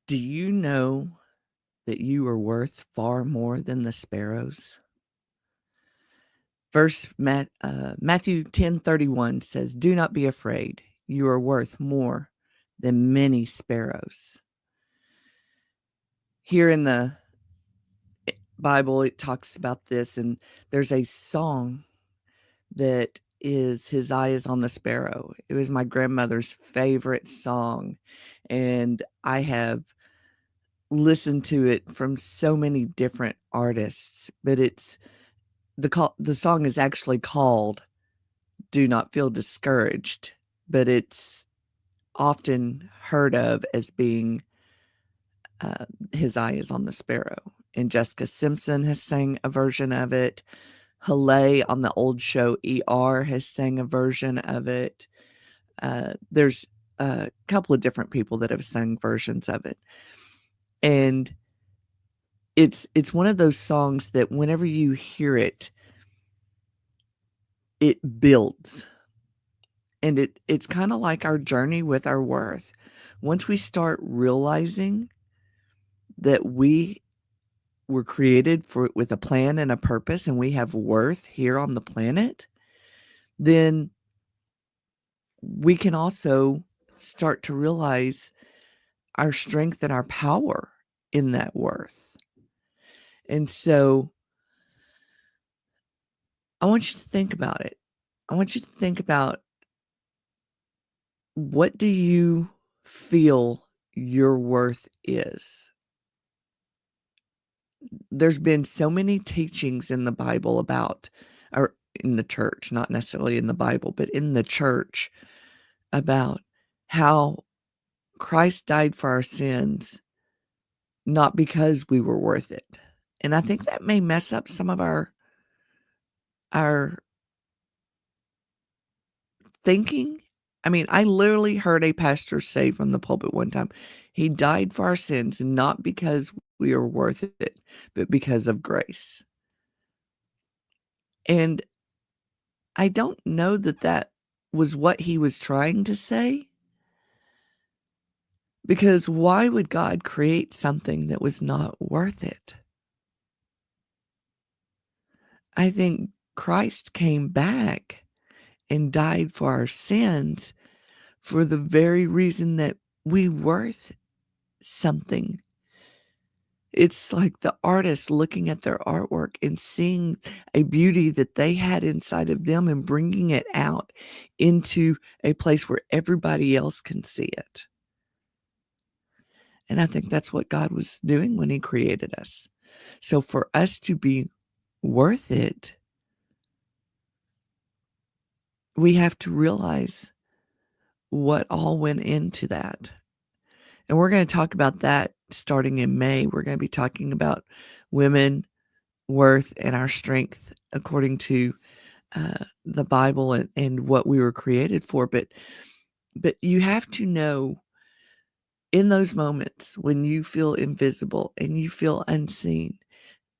Do you know that you are worth far more than the sparrows? Matthew 10:31 says, "Do not be afraid. You are worth more than many sparrows." Here in the Bible, it talks about this, and there's a song that is "His Eye is on the Sparrow." It was my grandmother's favorite song, and I have listened to it from so many different artists, but the song is actually called "Do Not Feel Discouraged," but it's often heard of as being, uh, "His Eye is on the Sparrow," and Jessica Simpson has sang a version of it. Haley on the old show ER has sang a version of it. There's a couple of different people that have sung versions of it, and it's one of those songs that whenever you hear it, it builds. And it's kinda like our journey with our worth. Once we start realizing that we were created with a plan and a purpose, and we have worth here on the planet, then we can also start to realize our strength and our power in that worth. And so I want you to think about it. I want you to think about, what do you feel your worth is? There's been so many teachings in the Bible about, or in the church, not necessarily in the Bible, but in the church, about how Christ died for our sins, not because we were worth it. And I think that may mess up some of our thinking. I mean, I literally heard a pastor say from the pulpit one time, "He died for our sins, not because we are worth it, but because of grace." And I don't know that that was what he was trying to say, because why would God create something that was not worth it? I think Christ came back and died for our sins for the very reason that we worth something. It's like the artist looking at their artwork and seeing a beauty that they had inside of them and bringing it out into a place where everybody else can see it. And I think that's what God was doing when he created us. So for us to be worth it, we have to realize what all went into that. And we're going to talk about that starting in May. We're going to be talking about women, worth, and our strength according to the Bible, and what we were created for. But you have to know, in those moments when you feel invisible and you feel unseen,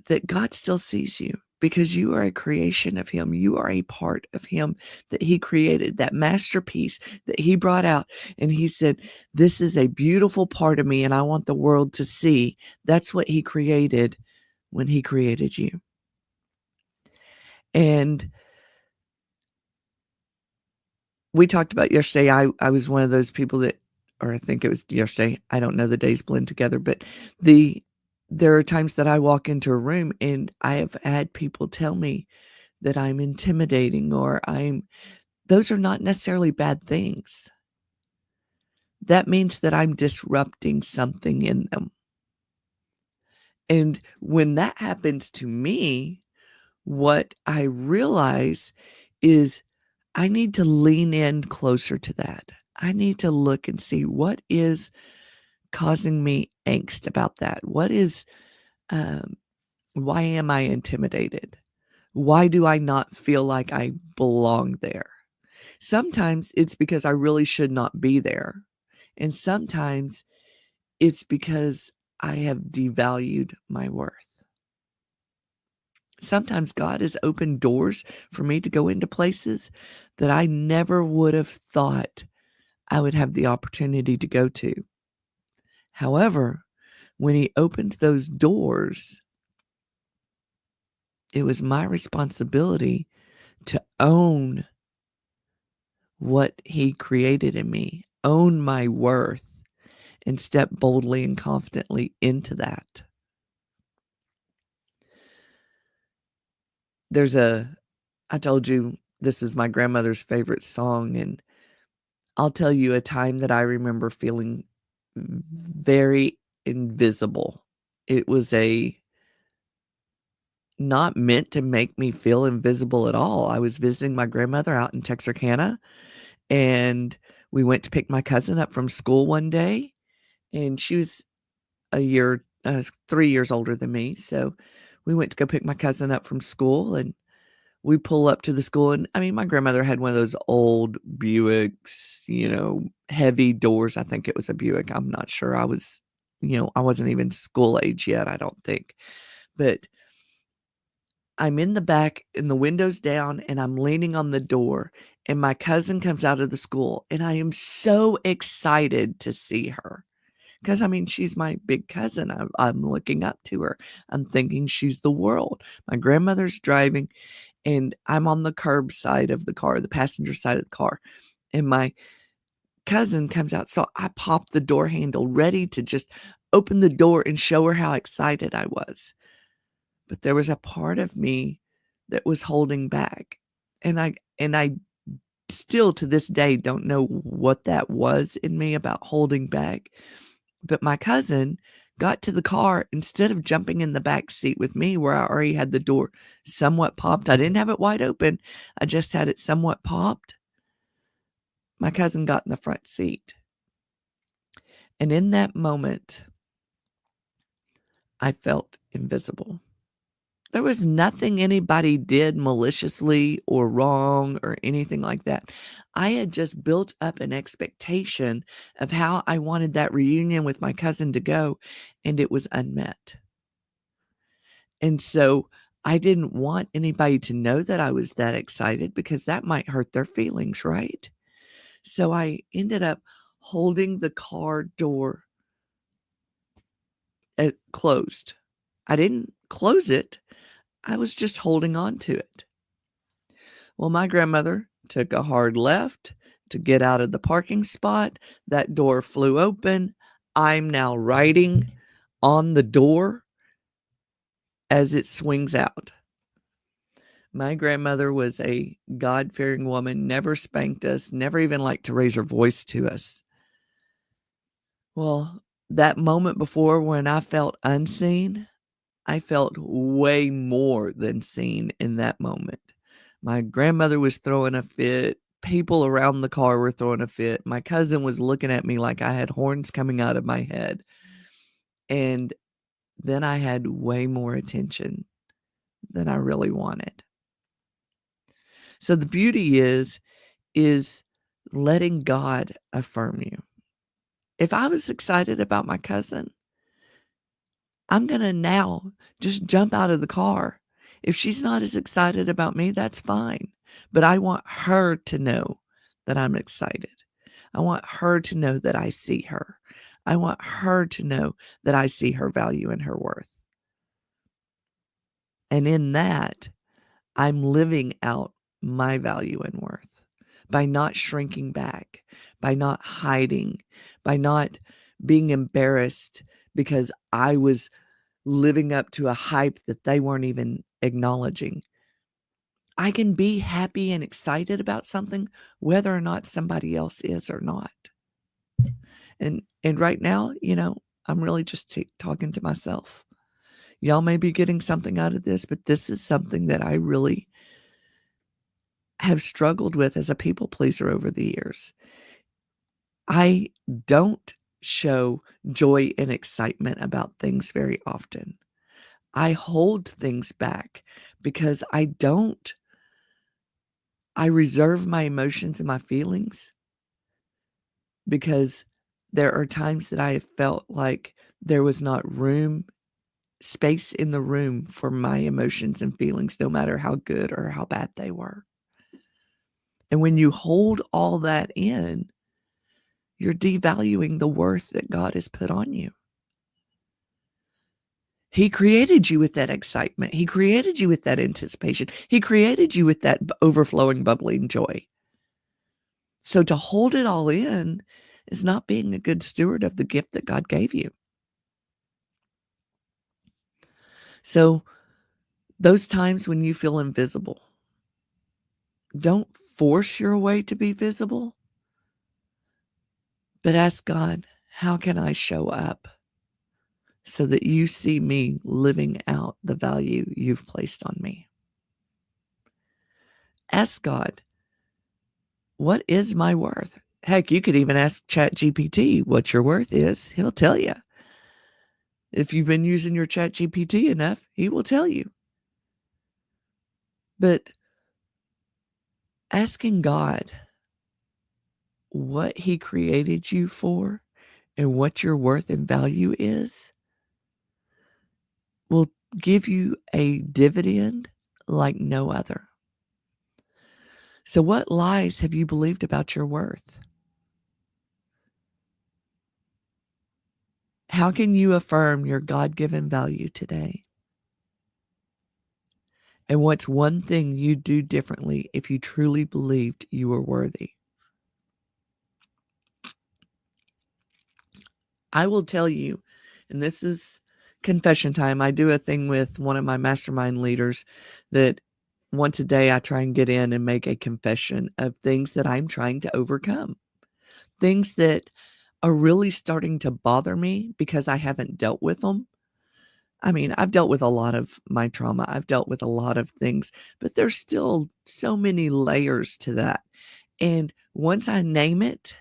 that God still sees you, because you are a creation of him. You are a part of him that he created, that masterpiece that he brought out. And he said, "This is a beautiful part of me, and I want the world to see." That's what he created when he created you. And we talked about yesterday, I was one of those people that, or I think it was yesterday, I don't know, the days blend together, but there are times that I walk into a room and I have had people tell me that I'm intimidating, or those are not necessarily bad things. That means that I'm disrupting something in them. And when that happens to me, what I realize is I need to lean in closer to that. I need to look and see what is causing me angst about that. Um, why am I intimidated? Why do I not feel like I belong there? Sometimes it's because I really should not be there. And sometimes it's because I have devalued my worth. Sometimes God has opened doors for me to go into places that I never would have thought I would have the opportunity to go to. However, when he opened those doors, it was my responsibility to own what he created in me, own my worth, and step boldly and confidently into that. I told you this is my grandmother's favorite song, and I'll tell you a time that I remember feeling very invisible. It was not meant to make me feel invisible at all. I was visiting my grandmother out in Texarkana, and we went to pick my cousin up from school one day, and she was 3 years older than me. So we went to go pick my cousin up from school, and we pull up to the school. And I mean, my grandmother had one of those old Buicks, heavy doors. I think it was a Buick. I'm not sure. I wasn't even school age yet, I don't think. But I'm in the back and the window's down and I'm leaning on the door, and my cousin comes out of the school, and I am so excited to see her. Because, I mean, she's my big cousin. I'm looking up to her. I'm thinking she's the world. My grandmother's driving, and I'm on the curb side of the car, the passenger side of the car. And my cousin comes out. So I pop the door handle, ready to just open the door and show her how excited I was. But there was a part of me that was holding back. And I still to this day don't know what that was in me about holding back. But my cousin got to the car, instead of jumping in the back seat with me where I already had the door somewhat popped. I didn't have it wide open. I just had it somewhat popped. My cousin got in the front seat. And in that moment, I felt invisible. There was nothing anybody did maliciously or wrong or anything like that. I had just built up an expectation of how I wanted that reunion with my cousin to go, and it was unmet. And so I didn't want anybody to know that I was that excited, because that might hurt their feelings, right? So I ended up holding the car door closed. I didn't close it. I was just holding on to it. Well, my grandmother took a hard left to get out of the parking spot. That door flew open. I'm now riding on the door as it swings out. My grandmother was a God-fearing woman, never spanked us, never even liked to raise her voice to us. Well, that moment before when I felt unseen, I felt way more than seen in that moment. My grandmother was throwing a fit. People around the car were throwing a fit. My cousin was looking at me like I had horns coming out of my head. And then I had way more attention than I really wanted. So the beauty is letting God affirm you. If I was excited about my cousin, I'm going to now just jump out of the car. If she's not as excited about me, that's fine. But I want her to know that I'm excited. I want her to know that I see her. I want her to know that I see her value and her worth. And in that, I'm living out my value and worth by not shrinking back, by not hiding, by not being embarrassed because I was living up to a hype that they weren't even acknowledging. I can be happy and excited about something whether or not somebody else is or not. And right now, I'm really just talking to myself. Y'all may be getting something out of this, but this is something that I really have struggled with as a people pleaser over the years. I don't show joy and excitement about things very often. I hold things back because I reserve my emotions and my feelings, because there are times that I have felt like there was not space in the room for my emotions and feelings, no matter how good or how bad they were. And when you hold all that in, you're devaluing the worth that God has put on you. He created you with that excitement. He created you with that anticipation. He created you with that overflowing, bubbling joy. So to hold it all in is not being a good steward of the gift that God gave you. So those times when you feel invisible, don't force your way to be visible, but ask God, how can I show up so that you see me living out the value you've placed on me? Ask God, what is my worth? Heck, you could even ask ChatGPT what your worth is. He'll tell you. If you've been using your ChatGPT enough, he will tell you. But asking God what he created you for and what your worth and value is will give you a dividend like no other. So what lies have you believed about your worth? How can you affirm your God-given value today? And what's one thing you'd do differently if you truly believed you were worthy? I will tell you, and this is confession time. I do a thing with one of my mastermind leaders that once a day I try and get in and make a confession of things that I'm trying to overcome, things that are really starting to bother me because I haven't dealt with them. I mean, I've dealt with a lot of my trauma. I've dealt with a lot of things, but there's still so many layers to that. And once I name it,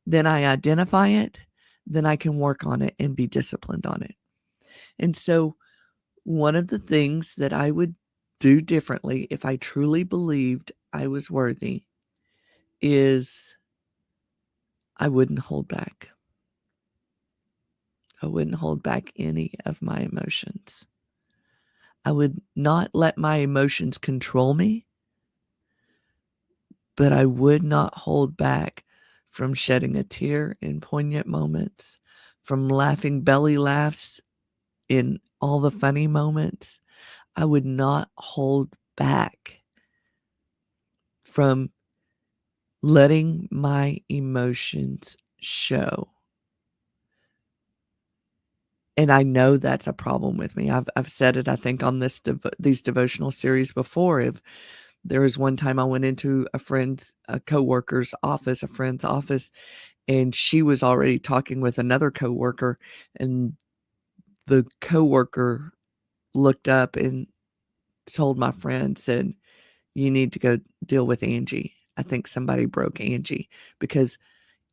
then I identify it, then I can work on it and be disciplined on it. And so one of the things that I would do differently if I truly believed I was worthy is I wouldn't hold back. I wouldn't hold back any of my emotions. I would not let my emotions control me, but I would not hold back from shedding a tear in poignant moments, from laughing belly laughs in all the funny moments. I would not hold back from letting my emotions show. And I know that's a problem with me. I've said it, I think, on these devotional series before. If there was one time I went into a coworker's office, a friend's office, and she was already talking with another coworker, and the coworker looked up and told my friend, said, "You need to go deal with Angie. I think somebody broke Angie," because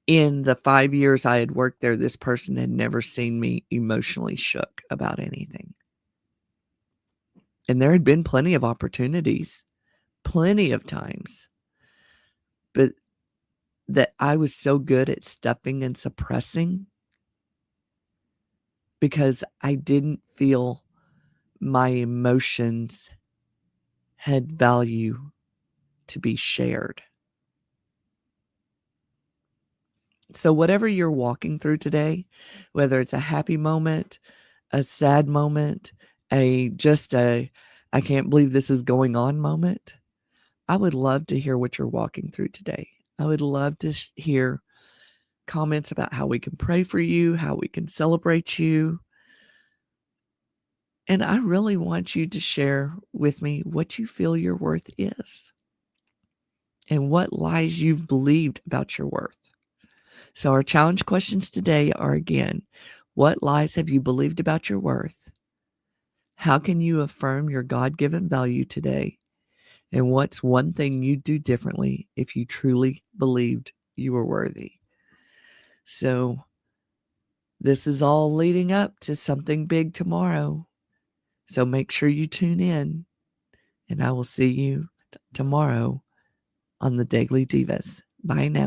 in the 5 years I had worked there, this person had never seen me emotionally shook about anything. And there had been plenty of opportunities, plenty of times, but that I was so good at stuffing and suppressing because I didn't feel my emotions had value to be shared. So whatever you're walking through today, whether it's a happy moment, a sad moment, I can't believe this is going on moment, I would love to hear what you're walking through today. I would love to hear comments about how we can pray for you, how we can celebrate you. And I really want you to share with me what you feel your worth is and what lies you've believed about your worth. So our challenge questions today are, again, what lies have you believed about your worth? How can you affirm your God-given value today? And what's one thing you'd do differently if you truly believed you were worthy? So this is all leading up to something big tomorrow. So make sure you tune in, and I will see you tomorrow on the Daily Divas. Bye now.